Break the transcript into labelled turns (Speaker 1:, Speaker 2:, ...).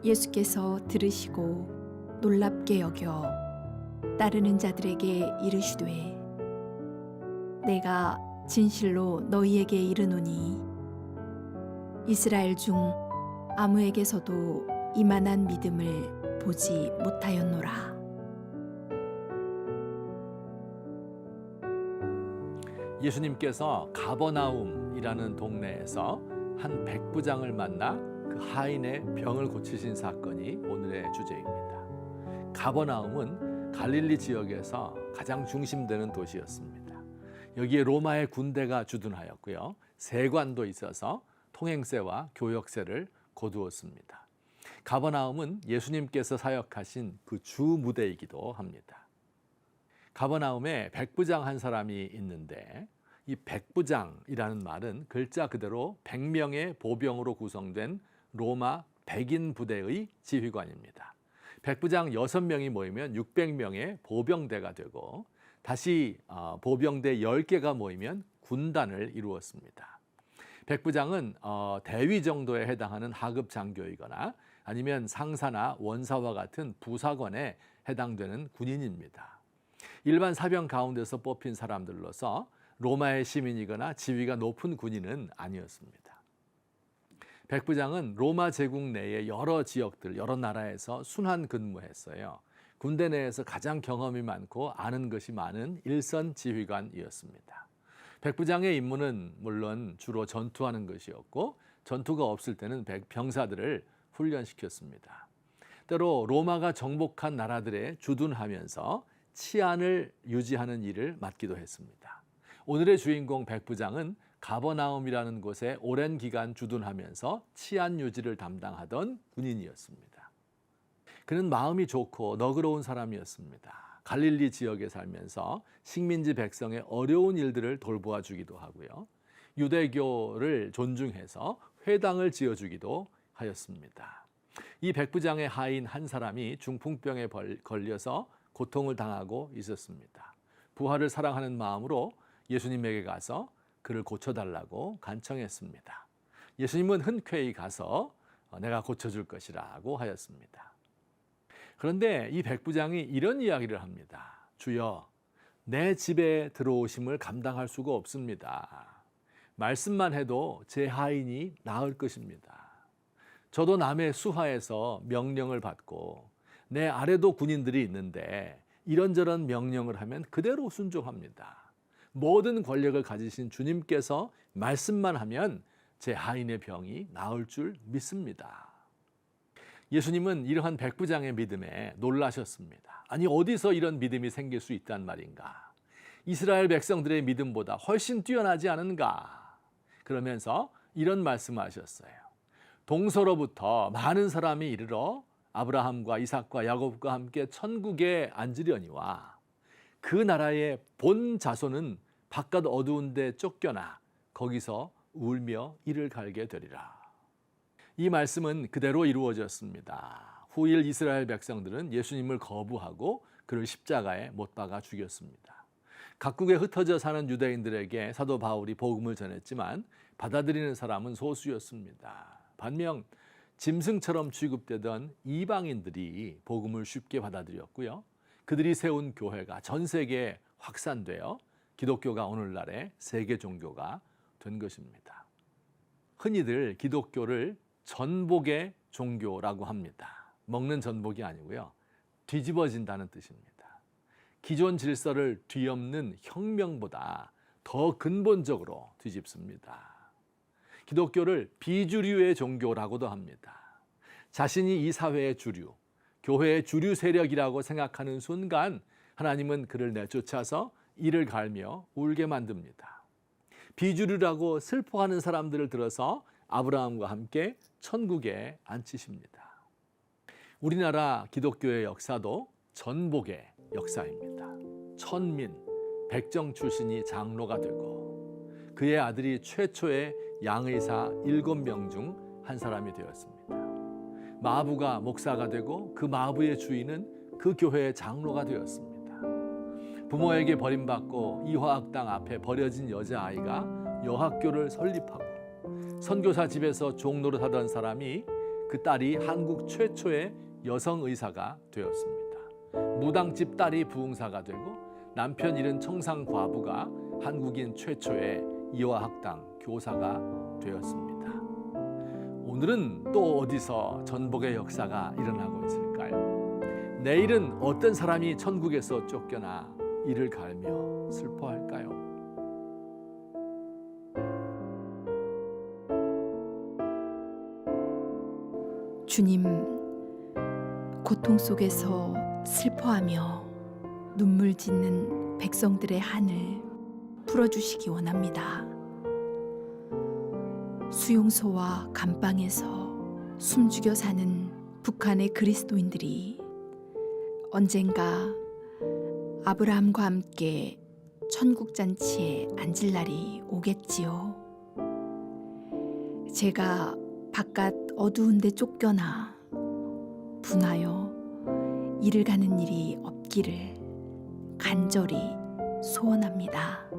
Speaker 1: 예수께서 들으시고 놀랍게 여겨 따르는 자들에게 이르시되 내가 진실로 너희에게 이르노니 이스라엘 중 아무에게서도 이만한 믿음을 보지 못하였노라.
Speaker 2: 예수님께서 가버나움이라는 동네에서 한 백부장을 만나 그 하인의 병을 고치신 사건이 오늘의 주제입니다. 가버나움은 갈릴리 지역에서 가장 중심되는 도시였습니다. 여기에 로마의 군대가 주둔하였고요. 세관도 있어서 통행세와 교역세를 거두었습니다. 가버나움은 예수님께서 사역하신 그 주 무대이기도 합니다. 가버나움에 백부장 한 사람이 있는데 이 백부장이라는 말은 글자 그대로 100명의 보병으로 구성된 로마 백인 부대의 지휘관입니다. 백부장 6명이 모이면 600명의 보병대가 되고 다시 보병대 10개가 모이면 군단을 이루었습니다. 백부장은 대위 정도에 해당하는 하급 장교이거나 아니면 상사나 원사와 같은 부사관에 해당되는 군인입니다. 일반 사병 가운데서 뽑힌 사람들로서 로마의 시민이거나 지위가 높은 군인은 아니었습니다. 백부장은 로마 제국 내의 여러 지역들, 여러 나라에서 순환 근무했어요. 군대 내에서 가장 경험이 많고 아는 것이 많은 일선 지휘관이었습니다. 백부장의 임무는 물론 주로 전투하는 것이었고 전투가 없을 때는 병사들을 훈련시켰습니다. 때로 로마가 정복한 나라들에 주둔하면서 치안을 유지하는 일을 맡기도 했습니다. 오늘의 주인공 백부장은 가버나움이라는 곳에 오랜 기간 주둔하면서 치안 유지를 담당하던 군인이었습니다. 그는 마음이 좋고 너그러운 사람이었습니다. 갈릴리 지역에 살면서 식민지 백성의 어려운 일들을 돌보아 주기도 하고요. 유대교를 존중해서 회당을 지어주기도 하였습니다. 이 백부장의 하인 한 사람이 중풍병에 걸려서 고통을 당하고 있었습니다. 부하를 사랑하는 마음으로 예수님에게 가서 그를 고쳐달라고 간청했습니다. 예수님은 흔쾌히 가서 내가 고쳐줄 것이라고 하였습니다. 그런데 이 백부장이 이런 이야기를 합니다. 주여, 내 집에 들어오심을 감당할 수가 없습니다. 말씀만 해도 제 하인이 나을 것입니다. 저도 남의 수하에서 명령을 받고 내 아래도 군인들이 있는데 이런저런 명령을 하면 그대로 순종합니다. 모든 권력을 가지신 주님께서 말씀만 하면 제 하인의 병이 나을 줄 믿습니다. 예수님은 이러한 백부장의 믿음에 놀라셨습니다. 아니, 어디서 이런 믿음이 생길 수 있단 말인가? 이스라엘 백성들의 믿음보다 훨씬 뛰어나지 않은가? 그러면서 이런 말씀하셨어요. 동서로부터 많은 사람이 이르러 아브라함과 이삭과 야곱과 함께 천국에 앉으려니와 그 나라의 본 자손은 바깥 어두운 데 쫓겨나 거기서 울며 이를 갈게 되리라. 이 말씀은 그대로 이루어졌습니다. 후일 이스라엘 백성들은 예수님을 거부하고 그를 십자가에 못 박아 죽였습니다. 각국에 흩어져 사는 유대인들에게 사도 바울이 복음을 전했지만 받아들이는 사람은 소수였습니다. 반면 짐승처럼 취급되던 이방인들이 복음을 쉽게 받아들였고요. 그들이 세운 교회가 전 세계에 확산되어 기독교가 오늘날의 세계 종교가 된 것입니다. 흔히들 기독교를 전복의 종교라고 합니다. 먹는 전복이 아니고요. 뒤집어진다는 뜻입니다. 기존 질서를 뒤엎는 혁명보다 더 근본적으로 뒤집습니다. 기독교를 비주류의 종교라고도 합니다. 자신이 이 사회의 주류, 교회의 주류 세력이라고 생각하는 순간 하나님은 그를 내쫓아서 이를 갈며 울게 만듭니다. 비주류라고 슬퍼하는 사람들을 들어서 아브라함과 함께 천국에 앉히십니다. 우리나라 기독교의 역사도 전복의 역사입니다. 천민, 백정 출신이 장로가 되고 그의 아들이 최초의 양의사 7명 중 한 사람이 되었습니다. 마부가 목사가 되고 그 마부의 주인은 그 교회의 장로가 되었습니다. 부모에게 버림받고 이화학당 앞에 버려진 여자아이가 여학교를 설립하고 선교사 집에서 종노릇 하던 사람이 그 그 딸이 한국 최초의 여성 의사가 되었습니다. 무당집 딸이 부흥사가 되고 남편 잃은 청상 과부가 한국인 최초의 이화학당 교사가 되었습니다. 오늘은 또 어디서 전복의 역사가 일어나고 있을까요? 내일은 어떤 사람이 천국에서 쫓겨나 이를 갈며 슬퍼할까요?
Speaker 1: 주님, 고통 속에서 슬퍼하며 눈물 짓는 백성들의 한을 풀어주시기 원합니다. 수용소와 감방에서 숨죽여 사는 북한의 그리스도인들이 언젠가 아브라함과 함께 천국잔치에 앉을 날이 오겠지요. 제가 바깥 어두운 데 쫓겨나 분하여 이를 가는 일이 없기를 간절히 소원합니다.